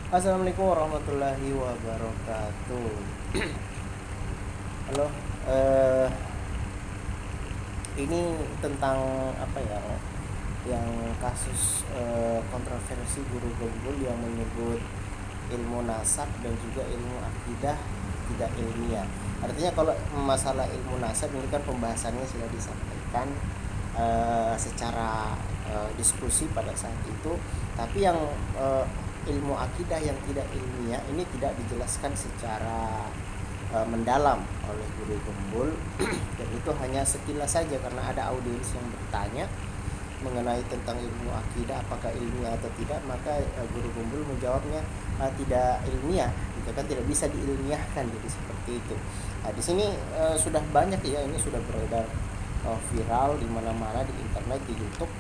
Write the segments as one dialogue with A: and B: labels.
A: Assalamualaikum warahmatullahi wabarakatuh. Halo, eh, ini tentang apa ya? Yang kasus kontroversi guru gembul yang menyebut ilmu nasab dan juga ilmu akidah tidak ilmiah. Artinya kalau masalah ilmu nasab ini kan pembahasannya sudah disampaikan secara diskusi pada saat itu, tapi yang ilmu akidah yang tidak ilmiah ini tidak dijelaskan secara mendalam oleh guru gembul dan itu hanya sekilas saja karena ada audiens yang bertanya mengenai tentang ilmu akidah apakah ilmiah atau tidak, maka guru gembul menjawabnya tidak ilmiah, gitu kan, tidak bisa diilmiahkan, jadi seperti itu. Nah, di sini sudah banyak ya, ini sudah beredar viral di mana-mana di internet, di YouTube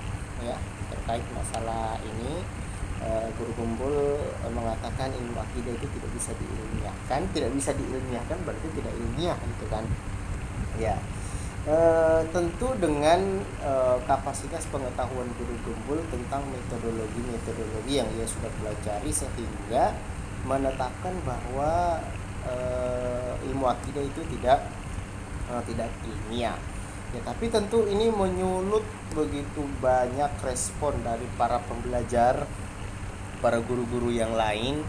A: ya, terkait masalah ini. Guru gembul mengatakan ilmu akidah itu tidak bisa diilmiahkan, tidak bisa diilmiahkan berarti tidak ilmiah, gitu kan ya. Tentu dengan kapasitas pengetahuan guru gembul tentang metodologi yang ia sudah pelajari, sehingga menetapkan bahwa ilmu akidah itu tidak ilmiah ya. Tapi tentu ini menyulut begitu banyak respon dari para pembelajar, para guru-guru yang lain,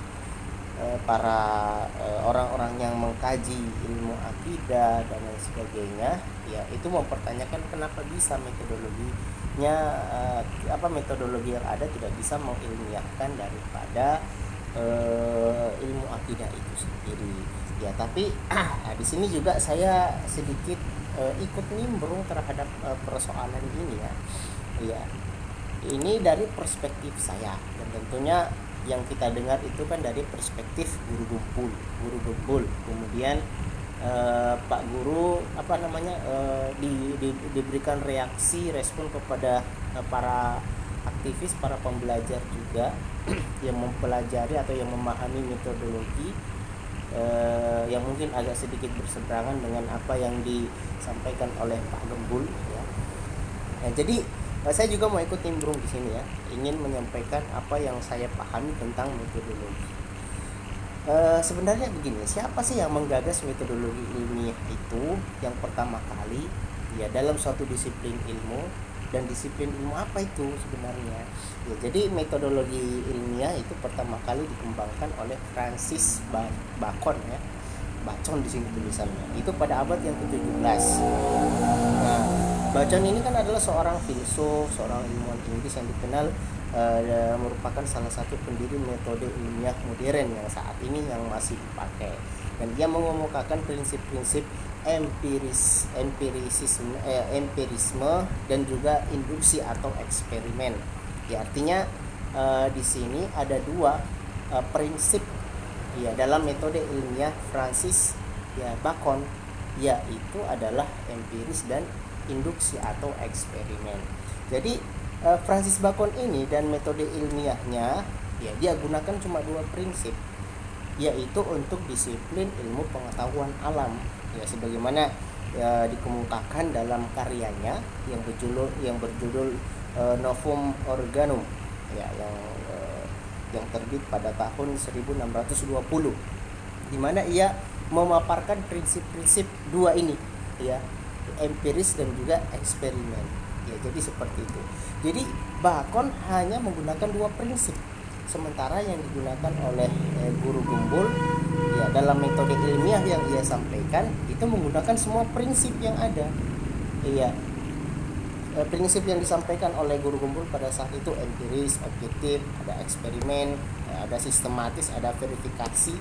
A: para orang-orang yang mengkaji ilmu akidah dan lain sebagainya ya, itu mempertanyakan kenapa bisa metodologinya metodologi yang ada tidak bisa mengilmiahkan daripada ilmu akidah itu sendiri ya. Tapi di sini juga saya sedikit ikut nimbrung terhadap persoalan ini ya. Ya, ini dari perspektif saya dan tentunya yang kita dengar itu kan dari perspektif guru gembul. Kemudian Pak Guru diberikan reaksi respon kepada para aktivis, para pembelajar juga yang mempelajari atau yang memahami metodologi yang mungkin agak sedikit berseberangan dengan apa yang disampaikan oleh Pak Gembul ya. Nah, jadi saya juga mau ikut nimbrung di sini ya, ingin menyampaikan apa yang saya pahami tentang metodologi. Sebenarnya begini, siapa sih yang menggagas metodologi ilmiah itu yang pertama kali ya dalam suatu disiplin ilmu, dan disiplin ilmu apa itu sebenarnya ya. Jadi metodologi ilmiah itu pertama kali dikembangkan oleh Francis Bacon ya, Bacon di sini tulisannya, itu pada abad yang ke-17. Nah, Bacon ini kan adalah seorang filsuf, seorang ilmuwan Inggris yang dikenal merupakan salah satu pendiri metode ilmiah modern yang saat ini yang masih dipakai, dan dia mengemukakan prinsip-prinsip empirisme dan juga induksi atau eksperimen ya. Artinya di sini ada dua prinsip ya dalam metode ilmiah Francis ya Bacon, yaitu adalah empiris dan induksi atau eksperimen. Jadi Francis Bacon ini dan metode ilmiahnya ya dia gunakan cuma dua prinsip, yaitu untuk disiplin ilmu pengetahuan alam ya, sebagaimana ya dikemukakan dalam karyanya yang berjudul Novum Organum ya, yang terbit pada tahun 1620, di mana ia memaparkan prinsip-prinsip dua ini ya, empiris dan juga eksperimen ya. Jadi seperti itu. Jadi Bacon hanya menggunakan dua prinsip, sementara yang digunakan oleh guru gembul ya dalam metode ilmiah yang ia sampaikan itu menggunakan semua prinsip yang ada ya. Prinsip yang disampaikan oleh guru gembul pada saat itu empiris, objektif, ada eksperimen, ada sistematis, ada verifikasi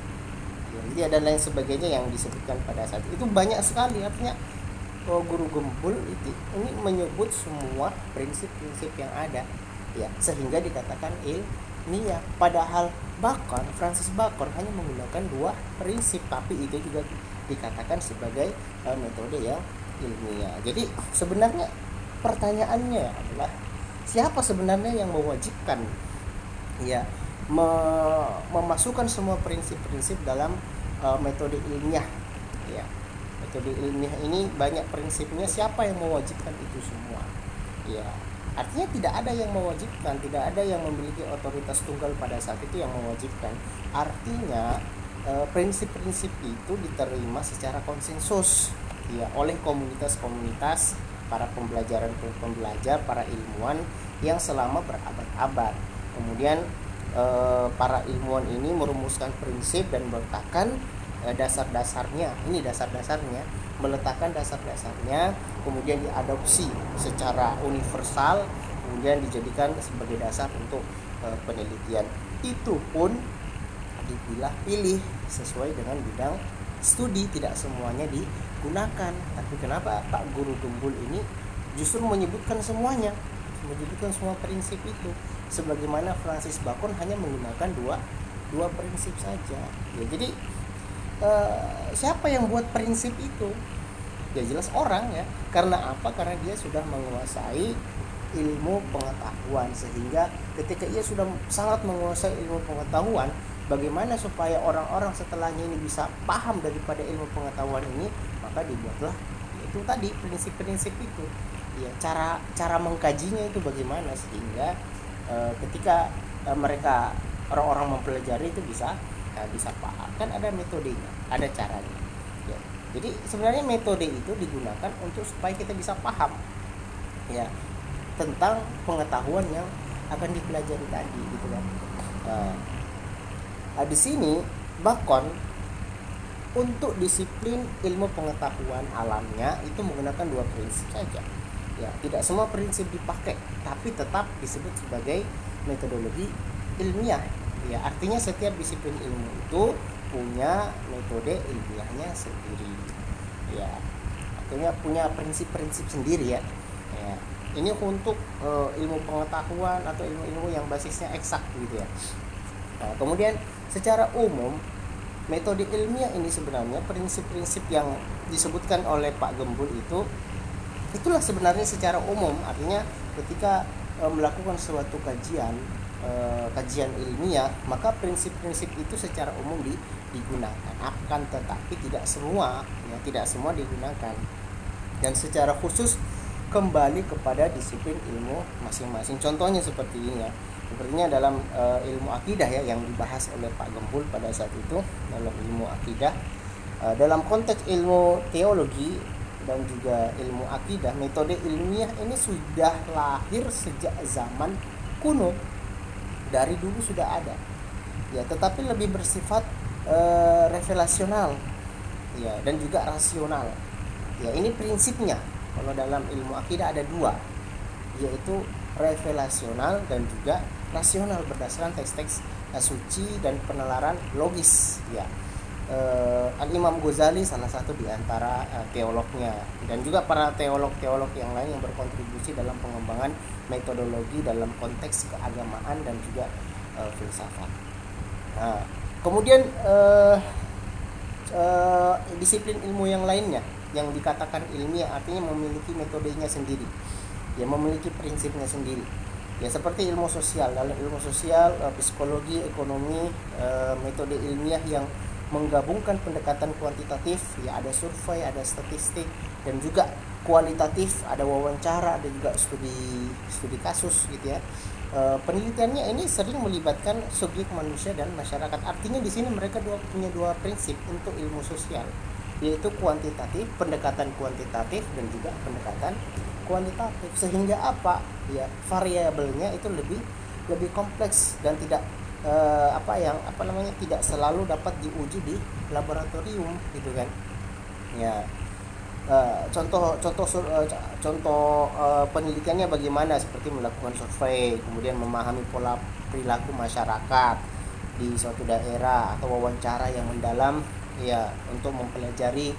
A: ya, jadi ada lain sebagainya yang disebutkan pada saat itu banyak sekali. Artinya guru gembul itu ini menyebut semua prinsip-prinsip yang ada ya, sehingga dikatakan ilmiah. Padahal Francis Bacon hanya menggunakan dua prinsip, tapi itu juga dikatakan sebagai metode yang ilmiah. Jadi sebenarnya pertanyaannya adalah siapa sebenarnya yang mewajibkan ya memasukkan semua prinsip-prinsip dalam metode ilmiah ya. Metode ilmiah ini banyak prinsipnya, siapa yang mewajibkan itu semua ya. Artinya tidak ada yang mewajibkan, tidak ada yang memiliki otoritas tunggal pada saat itu yang mewajibkan. Artinya prinsip-prinsip itu diterima secara konsensus ya oleh komunitas-komunitas para pembelajar, para ilmuwan yang selama berabad-abad. Kemudian para ilmuwan ini merumuskan prinsip dan meletakkan dasar-dasarnya. Ini dasar-dasarnya, meletakkan dasar-dasarnya, kemudian diadopsi secara universal, kemudian dijadikan sebagai dasar untuk penelitian. Itu pun dipilah-pilih sesuai dengan bidang studi, tidak semuanya digunakan. Tapi kenapa Pak Guru Gembul ini justru menyebutkan semuanya, menyebutkan semua prinsip itu, sebagaimana Francis Bacon hanya menggunakan dua prinsip saja ya. Jadi siapa yang buat prinsip itu? Ya jelas orang ya. Karena apa? Karena dia sudah menguasai ilmu pengetahuan, sehingga ketika ia sudah sangat menguasai ilmu pengetahuan, bagaimana supaya orang-orang setelahnya ini bisa paham daripada ilmu pengetahuan ini, maka dibuatlah itu tadi prinsip-prinsip itu ya. Cara mengkajinya itu bagaimana sehingga ketika mereka orang-orang mempelajari itu bisa paham. Kan ada metodenya, ada caranya ya. Jadi sebenarnya metode itu digunakan untuk supaya kita bisa paham ya tentang pengetahuan yang akan dipelajari tadi gitu kan. Di sini Bacon untuk disiplin ilmu pengetahuan alamnya itu menggunakan dua prinsip saja ya. Tidak semua prinsip dipakai, tapi tetap disebut sebagai metodologi ilmiah ya. Artinya setiap disiplin ilmu itu punya metode ilmiahnya sendiri ya. Artinya punya prinsip-prinsip sendiri ya. Ini untuk ilmu pengetahuan atau ilmu-ilmu yang basisnya eksak gitu ya. Nah, kemudian secara umum metode ilmiah ini sebenarnya prinsip-prinsip yang disebutkan oleh Pak Gembul itulah sebenarnya secara umum. Artinya ketika melakukan suatu kajian ilmiah, maka prinsip-prinsip itu secara umum digunakan. Akan tetapi tidak semua digunakan, dan secara khusus kembali kepada disiplin ilmu masing-masing. Contohnya seperti ini ya. Sepertinya dalam ilmu akidah ya yang dibahas oleh Pak Gembul pada saat itu dalam ilmu akidah, dalam konteks ilmu teologi dan juga ilmu akidah, metode ilmiah ini sudah lahir sejak zaman kuno, dari dulu sudah ada ya, tetapi lebih bersifat revelasional ya dan juga rasional ya. Ini prinsipnya. Kalau dalam ilmu akidah ada dua, yaitu revelasional dan juga rasional berdasarkan teks-teks suci dan penalaran logis ya. Al-Imam Ghazali salah satu di antara teolognya, dan juga para teolog-teolog yang lain yang berkontribusi dalam pengembangan metodologi dalam konteks keagamaan dan juga filsafat. Nah, kemudian disiplin ilmu yang lainnya yang dikatakan ilmiah artinya memiliki metodenya sendiri ya, memiliki prinsipnya sendiri ya, seperti ilmu sosial. Dalam ilmu sosial, psikologi, ekonomi, metode ilmiah yang menggabungkan pendekatan kuantitatif ya, ada survei, ada statistik, dan juga kualitatif, ada wawancara, ada juga studi kasus gitu ya. Penelitiannya ini sering melibatkan subjek manusia dan masyarakat. Artinya di sini mereka punya dua prinsip untuk ilmu sosial, yaitu kuantitatif, pendekatan kuantitatif, dan juga pendekatan kualitatif. Sehingga apa ya, variabelnya itu lebih kompleks dan tidak tidak selalu dapat diuji di laboratorium gitu kan ya. Contoh penelitiannya bagaimana, seperti melakukan survei, kemudian memahami pola perilaku masyarakat di suatu daerah, atau wawancara yang mendalam ya untuk mempelajari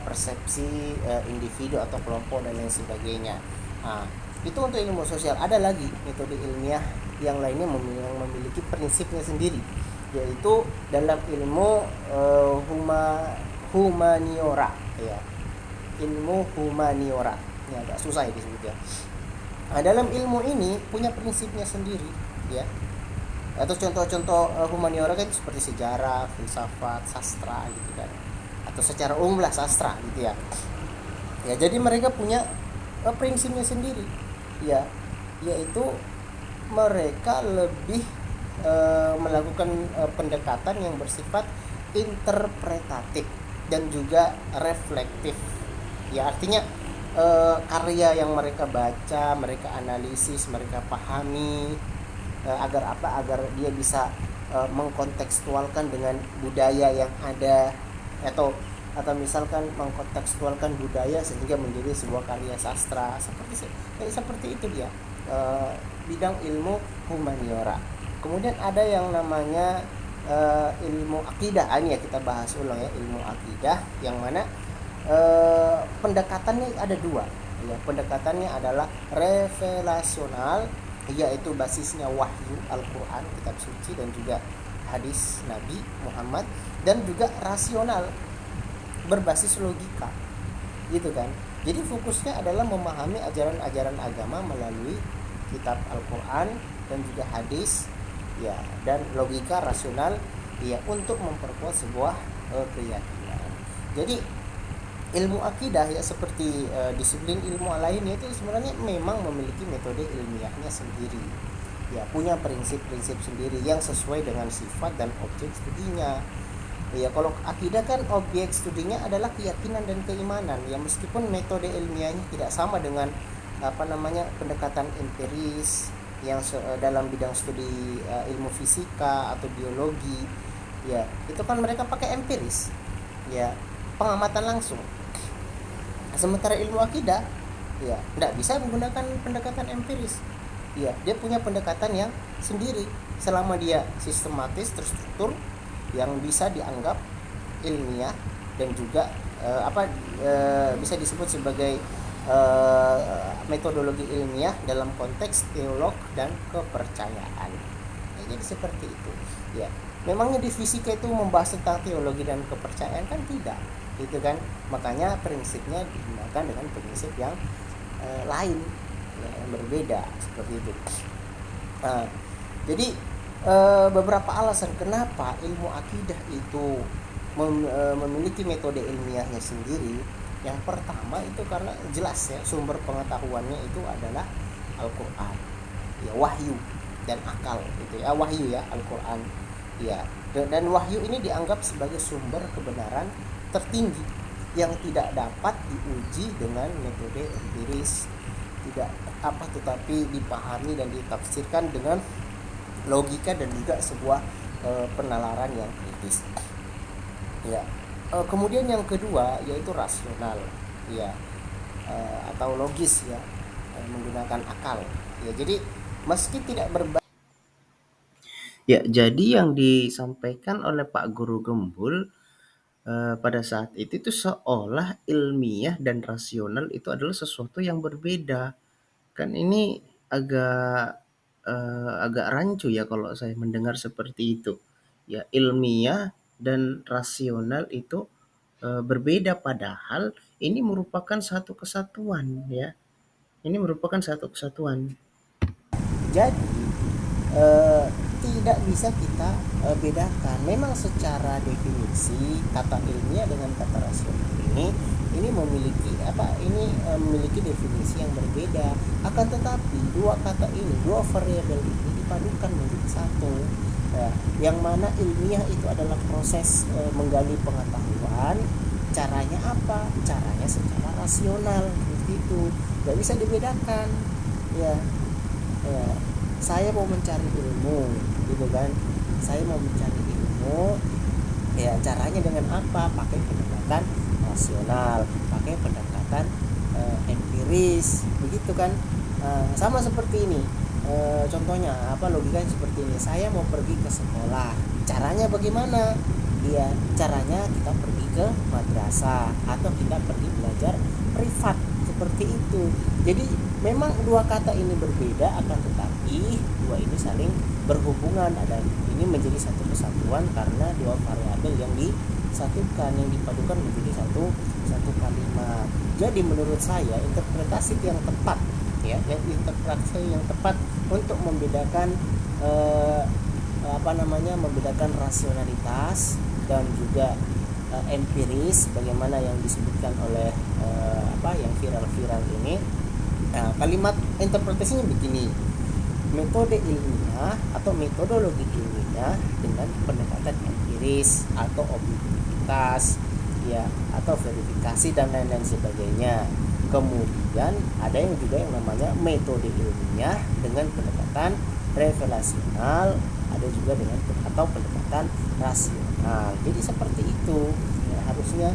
A: persepsi individu atau kelompok dan lain sebagainya. Nah, itu untuk ilmu sosial. Ada lagi metode ilmiah yang lainnya yang memiliki prinsipnya sendiri, yaitu dalam ilmu humaniora ya. Ilmu humaniora ini agak susah ya disebutnya. Nah, dalam ilmu ini punya prinsipnya sendiri ya. Atau contoh-contoh humaniora kan seperti sejarah, filsafat, sastra gitu kan, atau secara umum lah sastra gitu ya. Ya, jadi mereka punya prinsipnya sendiri ya, yaitu mereka lebih melakukan pendekatan yang bersifat interpretatif dan juga reflektif. Ya, artinya karya yang mereka baca, mereka analisis, mereka pahami, agar apa? Agar dia bisa mengkontekstualkan dengan budaya yang ada, atau misalkan mengkontekstualkan budaya sehingga menjadi sebuah karya sastra, seperti itu dia bidang ilmu humaniora. Kemudian ada yang namanya ilmu akidah. Ini ya kita bahas ulang ya, ilmu akidah, yang mana pendekatannya ada dua ya. Pendekatannya adalah revelasional, yaitu basisnya wahyu Al-Quran, kitab suci, dan juga hadis Nabi Muhammad, dan juga rasional, berbasis logika gitu kan. Jadi fokusnya adalah memahami ajaran-ajaran agama melalui kitab Al-Quran dan juga hadis ya, dan logika rasional ya, untuk memperkuat sebuah keyakinan. Jadi ilmu akidah ya, seperti disiplin ilmu lainnya, itu sebenarnya memang memiliki metode ilmiahnya sendiri ya, punya prinsip-prinsip sendiri yang sesuai dengan sifat dan objek studinya ya. Kalau akidah kan objek studinya adalah keyakinan dan keimanan ya, meskipun metode ilmiahnya tidak sama dengan pendekatan empiris yang dalam bidang studi ilmu fisika atau biologi ya, itu kan mereka pakai empiris ya, pengamatan langsung. Sementara ilmu akidah ya tidak bisa menggunakan pendekatan empiris ya, dia punya pendekatan yang sendiri selama dia sistematis, terstruktur, yang bisa dianggap ilmiah, dan juga bisa disebut sebagai metodologi ilmiah dalam konteks teolog dan kepercayaan ya. Jadi seperti itu ya. Memangnya di fisika itu membahas tentang teologi dan kepercayaan kan? Tidak gitu kan. Makanya prinsipnya digunakan dengan prinsip yang lain ya, yang berbeda seperti itu. Jadi beberapa alasan kenapa ilmu akidah itu memiliki metode ilmiahnya sendiri. Yang pertama itu karena jelas ya, sumber pengetahuannya itu adalah Al-Quran ya, wahyu dan akal gitu ya. Wahyu ya, Al-Quran ya, dan wahyu ini dianggap sebagai sumber kebenaran tertinggi yang tidak dapat diuji dengan metode empiris, tetapi dipahami dan ditafsirkan dengan logika dan juga sebuah penalaran yang kritis ya. Kemudian yang kedua yaitu rasional ya, atau logis ya, menggunakan akal ya. Jadi meski tidak ya, jadi yang disampaikan oleh Pak Guru Gembul pada saat itu seolah ilmiah dan rasional itu adalah sesuatu yang berbeda. Kan ini agak rancu ya kalau saya mendengar seperti itu. Ya, ilmiah dan rasional itu berbeda, padahal ini merupakan satu kesatuan ya. Ini merupakan satu kesatuan. Jadi tidak bisa kita bedakan. Memang secara definisi kata ilmiah dengan kata rasional ini memiliki definisi yang berbeda. Akan tetapi dua kata ini, dua variabel ini dipadukan menjadi satu. Yang mana ilmiah itu adalah proses menggali pengetahuan. Caranya apa? Caranya secara rasional, seperti itu. Gak bisa dibedakan ya. Saya mau mencari ilmu gitu kan, saya mau mencari ilmu ya, caranya dengan apa? Pakai pendekatan rasional, pakai pendekatan empiris, begitu kan. Sama seperti ini, contohnya logikanya seperti ini. Saya mau pergi ke sekolah, caranya bagaimana? Caranya kita pergi ke madrasah atau kita pergi belajar privat, seperti itu. Jadi memang dua kata ini berbeda, akan tetapi dua ini saling berhubungan, dan ini menjadi satu kesatuan karena dua variabel yang disatukan, yang dipadukan menjadi satu kalimat. Jadi menurut saya interpretasi yang tepat ya, interpretasi yang tepat untuk membedakan membedakan rasionalitas dan juga empiris, bagaimana yang disebutkan oleh yang viral-viral ini Nah, kalimat interpretasinya begini. Metode ilmiah atau metodologi ilmiah dengan pendekatan empiris atau objektivitas, ya, atau verifikasi dan lain-lain sebagainya. Kemudian ada yang juga yang namanya metode ilmiah dengan pendekatan revelasional, ada juga dengan atau pendekatan rasional. Jadi seperti itu ya, harusnya